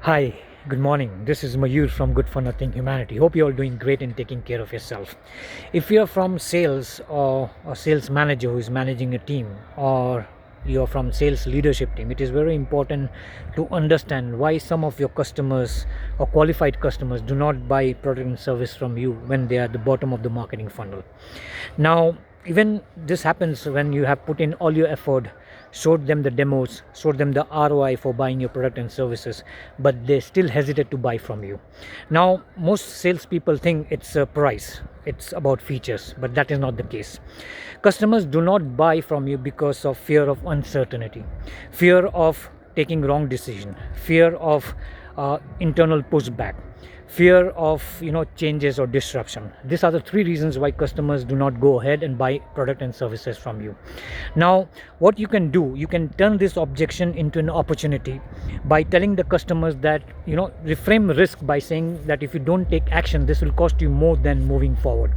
Hi, good morning. This is Mayur from Good for Nothing Humanity. Hope you're all doing great and taking care of yourself. If you're from sales or a sales manager who is managing a team, or you're from sales leadership team, it is very important to understand why some of your customers or qualified customers do not buy product and service from you when they are at the bottom of the marketing funnel. Now, even this happens when you have put in all your effort, showed them the demos, showed them the ROI for buying your product and services, but they still hesitate to buy from you. Now, most salespeople think it's a price, it's about features, but that is not the case. Customers do not buy from you because of fear of uncertainty, fear of taking wrong decision, fear of internal pushback, fear of changes or disruption. These are the three reasons why customers do not go ahead and buy product and services from you. Now, what you can do, you can turn this objection into an opportunity by telling the customers that reframe risk by saying that if you don't take action, this will cost you more than moving forward.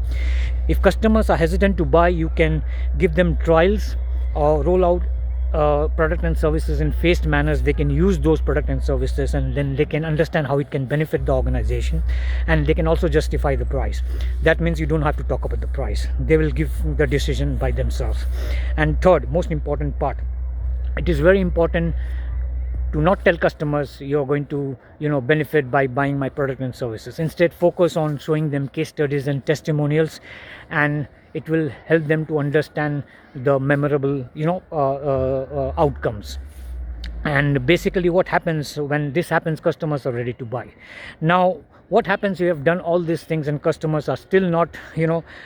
If customers are hesitant to buy, you can give them trials or roll out product and services in phased manners. They can use those product and services, and then they can understand how it can benefit the organization, and they can also justify the price. That means you don't have to talk about the price. They will give the decision by themselves. And third, most important part, it is very important to not tell customers you're going to benefit by buying my product and services. Instead, focus on showing them case studies and testimonials, and it will help them to understand the memorable outcomes. And basically what happens when this happens, customers are ready to buy. Now, what happens, you have done all these things and customers are still not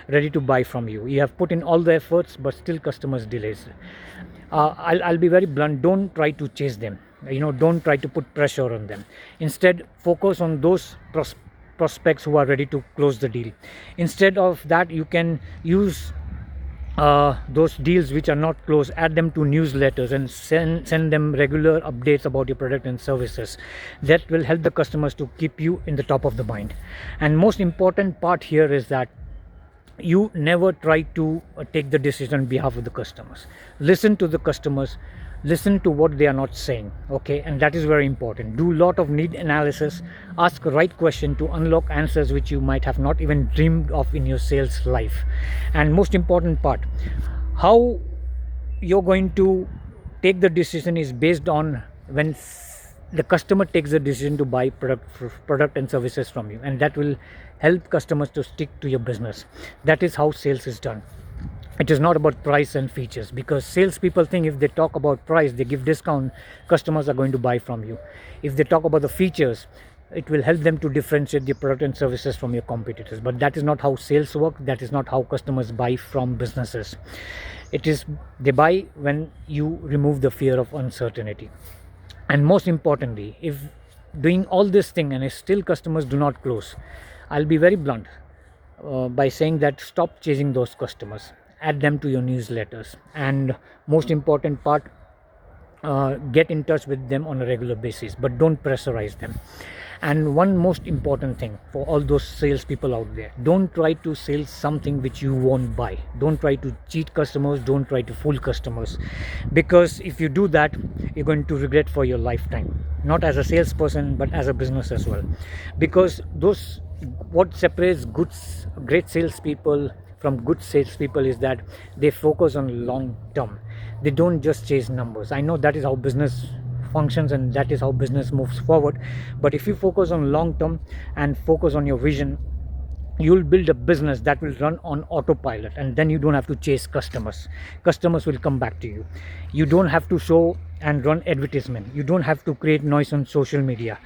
ready to buy from you. You have put in all the efforts, but still customers delays. I'll be very blunt. Don't try to chase them. Don't try to put pressure on them. Instead, focus on those prospects who are ready to close the deal. Instead of that, you can use those deals which are not closed, add them to newsletters and send them regular updates about your product and services. That will help the customers to keep you in the top of the mind. And most important part here is that you never try to take the decision on behalf of the customers. Listen to the customers, listen to what they are not saying, okay? And that is very important. Do a lot of need analysis, ask the right question to unlock answers which you might have not even dreamed of in your sales life. And most important part, how you're going to take the decision is based on when the customer takes the decision to buy product and services from you, and that will help customers to stick to your business. That is how sales is done. It is not about price and features, because salespeople think if they talk about price, they give discount, customers are going to buy from you. If they talk about the features, it will help them to differentiate the product and services from your competitors. But that is not how sales work. That is not how customers buy from businesses. It is, they buy when you remove the fear of uncertainty. And most importantly, if doing all this thing and still customers do not close, I'll be very blunt by saying that stop chasing those customers, add them to your newsletters, and most important part, get in touch with them on a regular basis, but don't pressurize them. And one most important thing for all those salespeople out there, don't try to sell something which you won't buy. Don't try to cheat customers, don't try to fool customers, because if you do that, you're going to regret for your lifetime, not as a salesperson but as a business as well. Because those, what separates great salespeople from good salespeople is that they focus on long term. They don't just chase numbers. I know that is how business functions and that is how business moves forward, but if you focus on long term and focus on your vision, you'll build a business that will run on autopilot, and then you don't have to chase customers. Customers will come back to you. You don't have to show and run advertisement. You don't have to create noise on social media.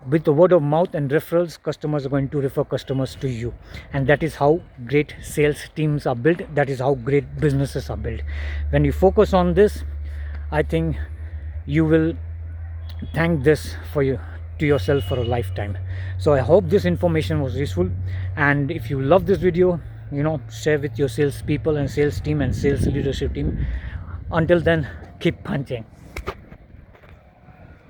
With the word of mouth and referrals, customers are going to refer customers to you. And that is how great sales teams are built. That is how great businesses are built. When you focus on this, I think you will thank this for you to yourself for a lifetime. So I hope this information was useful, and if you love this video, share with your sales people and sales team and sales leadership team. Until then, keep punching.